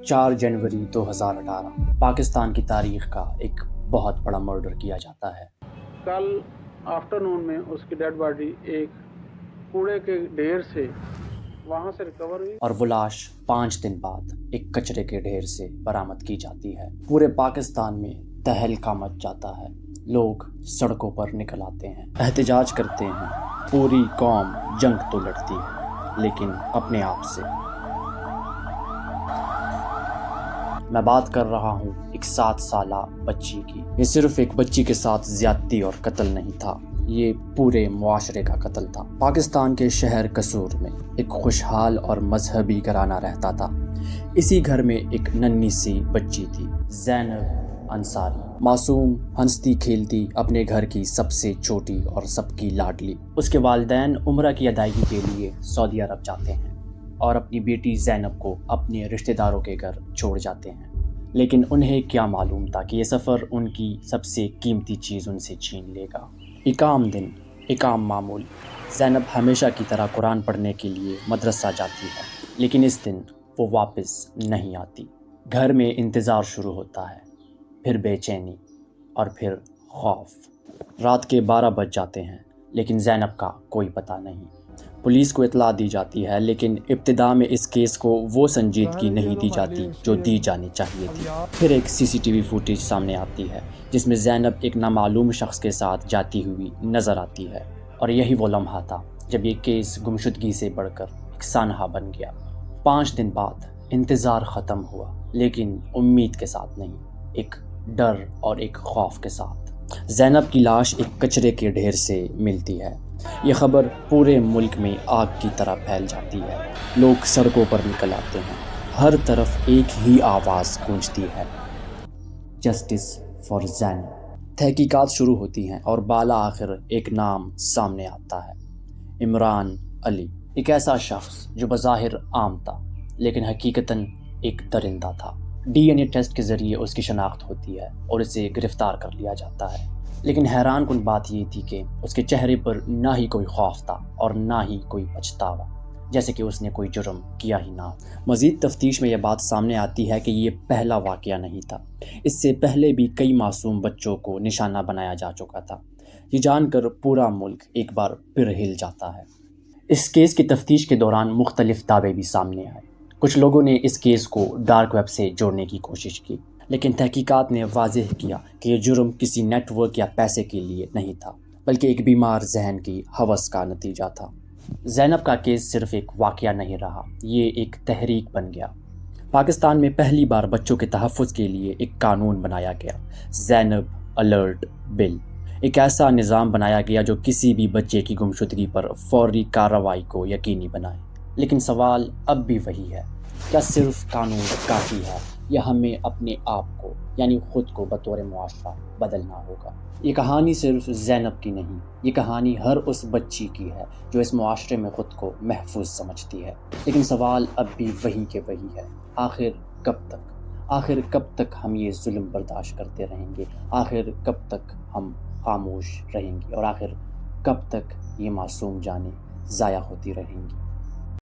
4 जनवरी 2018 पाकिस्तान की तारीख का एक बहुत बड़ा मर्डर किया जाता है। कल आफ्टरनून में उसकी डेड बॉडी एक कूड़े के ढेर से वहां से रिकवर हुई और वो लाश 5 दिन बाद एक कचरे के ढेर से बरामद की जाती है। पूरे पाकिस्तान में तहलका मच जाता है। लोग सड़कों पर निकल आते हैं, एहतजाज करते हैं। पूरी कौम जंग तो लड़ती है, लेकिन अपने आप से। मैं बात कर रहा हूँ एक 7 साला बच्ची की। ये सिर्फ एक बच्ची के साथ ज्यादती और कत्ल नहीं था, ये पूरे मुआशरे का कत्ल था। पाकिस्तान के शहर कसूर में एक खुशहाल और मजहबी घराना रहता था। इसी घर में एक नन्ही सी बच्ची थी, ज़ैनब अंसारी। मासूम, हंसती खेलती, अपने घर की सबसे छोटी और सबकी लाडली। उसके वालिदैन उम्रा की अदायगी के लिए सऊदी अरब जाते हैं और अपनी बेटी ज़ैनब को अपने रिश्तेदारों के घर छोड़ जाते हैं। लेकिन उन्हें क्या मालूम था कि ये सफ़र उनकी सबसे कीमती चीज़ उनसे छीन लेगा। एक आम दिन, एक आम मामूल। ज़ैनब हमेशा की तरह कुरान पढ़ने के लिए मदरसा जाती है, लेकिन इस दिन वो वापस नहीं आती। घर में इंतज़ार शुरू होता है, फिर बेचैनी और फिर खौफ। रात के 12 बज जाते हैं, लेकिन ज़ैनब का कोई पता नहीं। पुलिस को इत्तला दी जाती है, लेकिन इब्तिदा में इस केस को वो संजीदगी नहीं दी जाती जो दी जानी चाहिए थी। फिर एक सीसीटीवी फुटेज सामने आती है जिसमें ज़ैनब एक नामालूम शख्स के साथ जाती हुई नज़र आती है, और यही वो लम्हा था जब ये केस गुमशुदगी से बढ़कर एक सानहा बन गया। 5 दिन बाद इंतज़ार ख़त्म हुआ, लेकिन उम्मीद के साथ नहीं, एक डर और एक खौफ के साथ। ज़ैनब की लाश एक कचरे के ढेर से मिलती है। ये खबर पूरे मुल्क में आग की तरह फैल जाती है। लोग सड़कों पर निकल आते हैं। हर तरफ एक ही आवाज़ गूंजती है, जस्टिस फॉर ज़ैनब। तहकीकात शुरू होती हैं और बाला आखिर एक नाम सामने आता है, इमरान अली। एक ऐसा शख्स जो बज़ाहिर आम था, लेकिन हकीकतन एक दरिंदा था। DNA टेस्ट के ज़रिए उसकी शनाख्त होती है और उसे गिरफ़्तार कर लिया जाता है। लेकिन हैरान कुन बात ये थी कि उसके चेहरे पर ना ही कोई खौफ था और ना ही कोई पछतावा, जैसे कि उसने कोई जुर्म किया ही ना। मज़ीद तफ्तीश में यह बात सामने आती है कि ये पहला वाक़या नहीं था। इससे पहले भी कई मासूम बच्चों को निशाना बनाया जा चुका था। ये जानकर पूरा मुल्क एक बार फिर हिल जाता है। इस केस की तफ्तीश के दौरान मुख्तलिफ दावे भी सामने आए। कुछ लोगों ने इस केस को डार्क वेब से जोड़ने की कोशिश की, लेकिन तहकीकात ने वाज़ेह किया कि यह जुर्म किसी नेटवर्क या पैसे के लिए नहीं था, बल्कि एक बीमार जहन की हवस का नतीजा था। ज़ैनब का केस सिर्फ एक वाक़या नहीं रहा, ये एक तहरीक बन गया। पाकिस्तान में पहली बार बच्चों के तहफ़्फ़ुज़ के लिए एक कानून बनाया गया, ज़ैनब अलर्ट बिल। एक ऐसा निज़ाम बनाया गया जो किसी भी बच्चे की गुमशुदगी पर फ़ौरी कार्रवाई को यकीनी बनाए। लेकिन सवाल अब भी वही है, क्या सिर्फ कानून काफ़ी है या हमें अपने आप को यानी ख़ुद को बतौर मुआशरा बदलना होगा? ये कहानी सिर्फ ज़ैनब की नहीं, ये कहानी हर उस बच्ची की है जो इस मुआशरे में ख़ुद को महफूज समझती है। लेकिन सवाल अब भी वही के वही है, आखिर कब तक हम ये जुल्म बर्दाश्त करते रहेंगे? आखिर कब तक हम खामोश रहेंगे? और आखिर कब तक ये मासूम जानें ज़ाया होती रहेंगी?